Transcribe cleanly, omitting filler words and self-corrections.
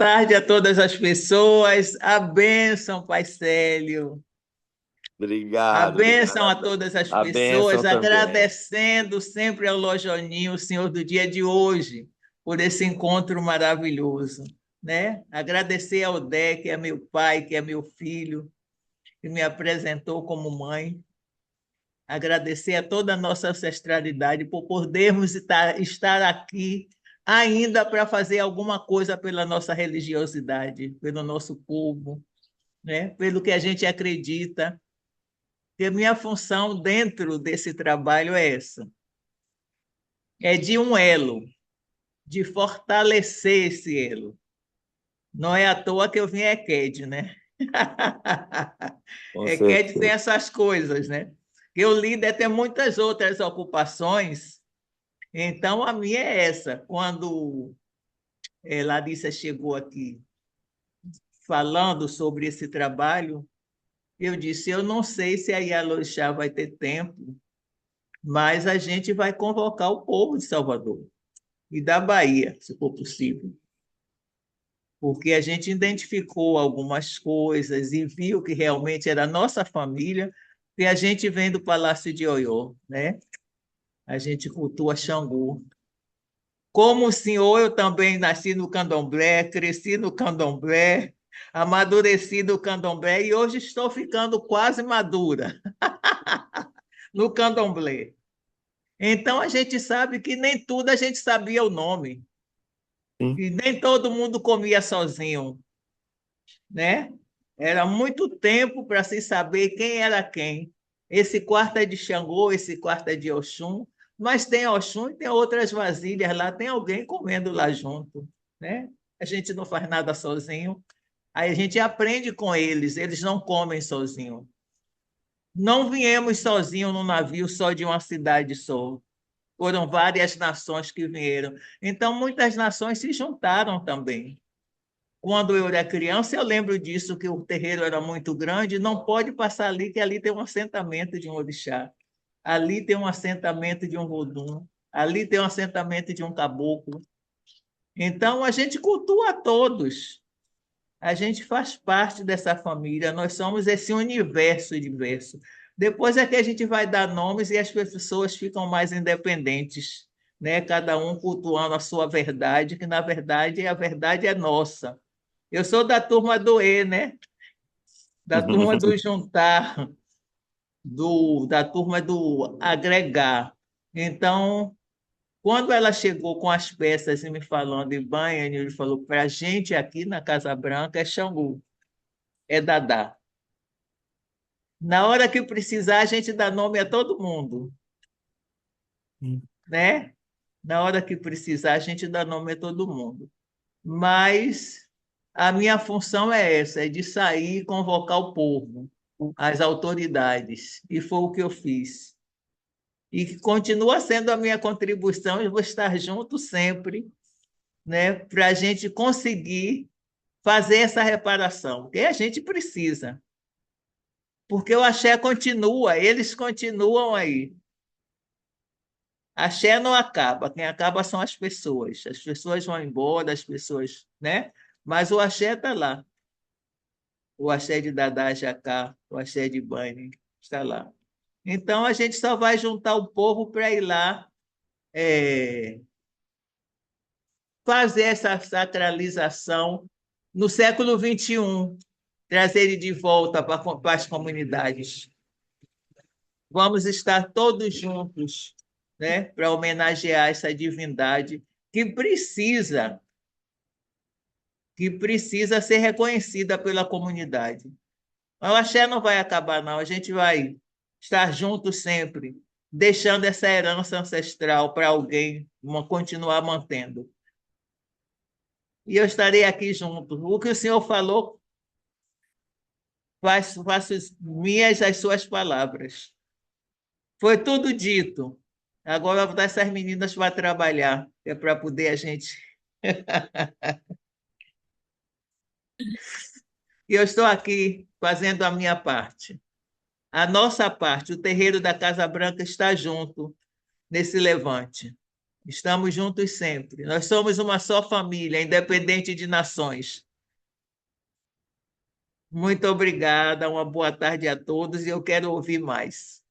tarde a todas as pessoas. A bênção, Pai Célio. A Obrigado, bênção a obrigado. todas as A pessoas, bênção também. agradecendo sempre ao Lojoninho, o Senhor do dia de hoje, por esse encontro maravilhoso, né? Agradecer ao Dé, que é meu pai, que é meu filho, que me apresentou como mãe. Agradecer a toda a nossa ancestralidade por podermos estar aqui ainda para fazer alguma coisa pela nossa religiosidade, pelo nosso povo, né? Pelo que a gente acredita. E a minha função dentro desse trabalho é essa: é de um elo, de fortalecer esse elo. Não é à toa que eu vim EQUED, né? Com EQUED tem certeza. essas coisas, né? Que o líder tem muitas outras ocupações, então a minha é essa. Quando Larissa chegou aqui falando sobre esse trabalho, eu disse: eu não sei se a Yalorixá vai ter tempo, mas a gente vai convocar o povo de Salvador e da Bahia, se for possível, porque a gente identificou algumas coisas e viu que realmente era a nossa família, e a gente vem do Palácio de Oió, né? A gente cultua Xangô. Como o senhor, eu também nasci no candomblé, cresci no candomblé, amadureci no candomblé e hoje estou ficando quase madura no candomblé. Então a gente sabe que nem tudo a gente sabia o nome, Sim. e nem todo mundo comia sozinho, né? Era muito tempo para se saber quem era quem. Esse quarto é de Xangô, esse quarto é de Oxum, mas tem Oxum e tem outras vasilhas lá, tem alguém comendo lá junto, né? A gente não faz nada sozinho. Aí a gente aprende com eles, eles não comem sozinho. Não viemos sozinhos num navio só de uma cidade só. Foram várias nações que vieram. Então, muitas nações se juntaram também. Quando eu era criança, eu lembro disso, que o terreiro era muito grande, não pode passar ali, que ali tem um assentamento de um orixá, ali tem um assentamento de um vodum, ali tem um assentamento de um caboclo. Então, a gente cultua todos, a gente faz parte dessa família, nós somos esse universo diverso. Depois é que a gente vai dar nomes e as pessoas ficam mais independentes, né? Cada um cultuando a sua verdade, que na verdade a verdade é nossa. Eu sou da turma do E, né? Da turma do juntar, da turma do agregar. Então, quando ela chegou com as peças e me falando em banho, ele falou: para a gente aqui na Casa Branca é Xangu, é Dadá. Na hora que precisar, a gente dá nome a todo mundo, né? Na hora que precisar, a gente dá nome a todo mundo. Mas a minha função é essa, é de sair e convocar o povo, as autoridades, e foi o que eu fiz. E que continua sendo a minha contribuição, eu vou estar junto sempre, né, para a gente conseguir fazer essa reparação, porque a gente precisa, porque o axé continua, eles continuam aí. Axé não acaba, quem acaba são as pessoas vão embora, as pessoas, né? Mas o axé está lá. O axé de Dadá Jacá, o axé de Bani, está lá. Então, a gente só vai juntar o povo para ir lá fazer essa sacralização no século XXI, trazer ele de volta para as comunidades. Vamos estar todos juntos, né, para homenagear essa divindade que precisa, que precisa ser reconhecida pela comunidade. Mas o axé não vai acabar, não. A gente vai estar junto sempre, deixando essa herança ancestral para alguém continuar mantendo. E eu estarei aqui junto. O que o senhor falou, faço minhas as suas palavras. Foi tudo dito. Agora eu vou dar essas meninas para trabalhar, que é para poder a gente. E eu estou aqui fazendo a minha parte. A nossa parte, o terreiro da Casa Branca está junto nesse levante. Estamos juntos sempre. Nós somos uma só família, independente de nações. Muito obrigada, uma boa tarde a todos e eu quero ouvir mais.